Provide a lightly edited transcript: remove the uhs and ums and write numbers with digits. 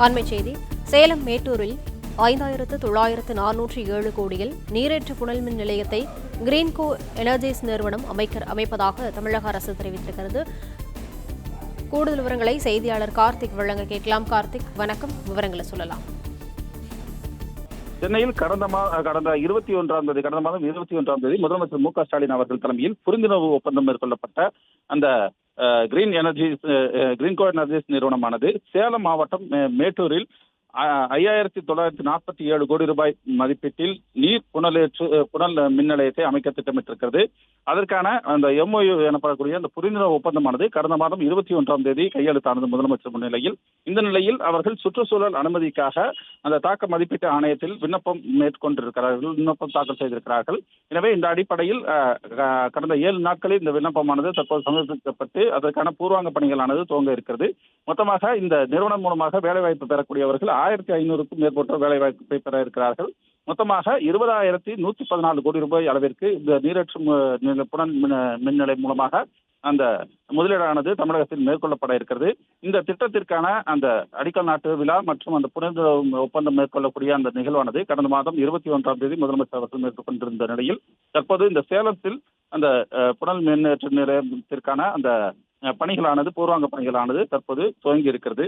அண்மைச் செய்தி. சேலம் மேட்டூரில் 5,907 கோடியில் நீரேற்று புனல் மின் நிலையத்தை கிரீன்கோ எனர்ஜிஸ் நிறுவனம் அமைப்பதாக தமிழக அரசு தெரிவித்திருக்கிறது. கூடுதல் விவரங்களை செய்தியாளர் கார்த்திக் வழங்க கேட்கலாம். கார்த்திக், வணக்கம். விவரங்களை சொல்லலாம். சென்னையில் கடந்த மாதம் 21ஆம் தேதி முதலமைச்சர் மு.க. ஸ்டாலின் அவர்கள் தலைமையில் புரிந்துணர்வு ஒப்பந்தம் மேற்கொள்ளப்பட்ட அந்த கிரீன்கோ எனர்ஜிஸ் நிறுவனமானது சேலம் மாவட்டம் மேட்டூரில் 5,947 கோடி ரூபாய் மதிப்பீட்டில் நீர் புனல் மின் நிலையத்தை அமைக்க திட்டமிட்டிருக்கிறது. அதற்கான அந்த MOU எனப்படக்கூடிய அந்த புரிந்துணர்வு ஒப்பந்தமானது கடந்த மாதம் 21ஆம் தேதி கையெழுத்தானது முதலமைச்சர் முன்னிலையில். இந்த நிலையில் அவர்கள் சுற்றுச்சூழல் அனுமதிக்காக அந்த தாக்க மதிப்பீட்டு ஆணையத்தில் விண்ணப்பம் தாக்கல் செய்திருக்கிறார்கள். எனவே இந்த அடிப்படையில் கடந்த 7 நாட்களில் இந்த விண்ணப்பமானது தற்போது சமர்ப்பிக்கப்பட்டு அதற்கான பூர்வாங்க பணிகளானது துவங்க இருக்கிறது. மொத்தமாக இந்த நிறுவனம் மூலமாக வேலைவாய்ப்பு பெறக்கூடியவர்கள் 1,500க்கும் மேற்பட்ட வேலைவாய்ப்பை பெற இருக்கிறார்கள். மொத்தமாக 20,114 கோடி ரூபாய் அளவிற்கு இந்த நீரேற்று புனல் மின் நிலையம் மூலமாக அந்த முதலீடானது தமிழகத்தில் மேற்கொள்ளப்பட இருக்கிறது. இந்த திட்டத்திற்கான அந்த அடிக்கல் நாட்டு விழா மற்றும் அந்த புரிந்துணர்வு ஒப்பந்தம் மேற்கொள்ளக்கூடிய அந்த நிகழ்வானது கடந்த மாதம் 21ஆம் தேதி முதலமைச்சர் அவர்கள் மேற்கொண்டிருந்த நிலையில் தற்போது இந்த சேலத்தில் அந்த புனல் மின்னேற்ற நிலையத்திற்கான அந்த பூர்வாங்க பணிகளானது தற்போது துவங்கி இருக்கிறது.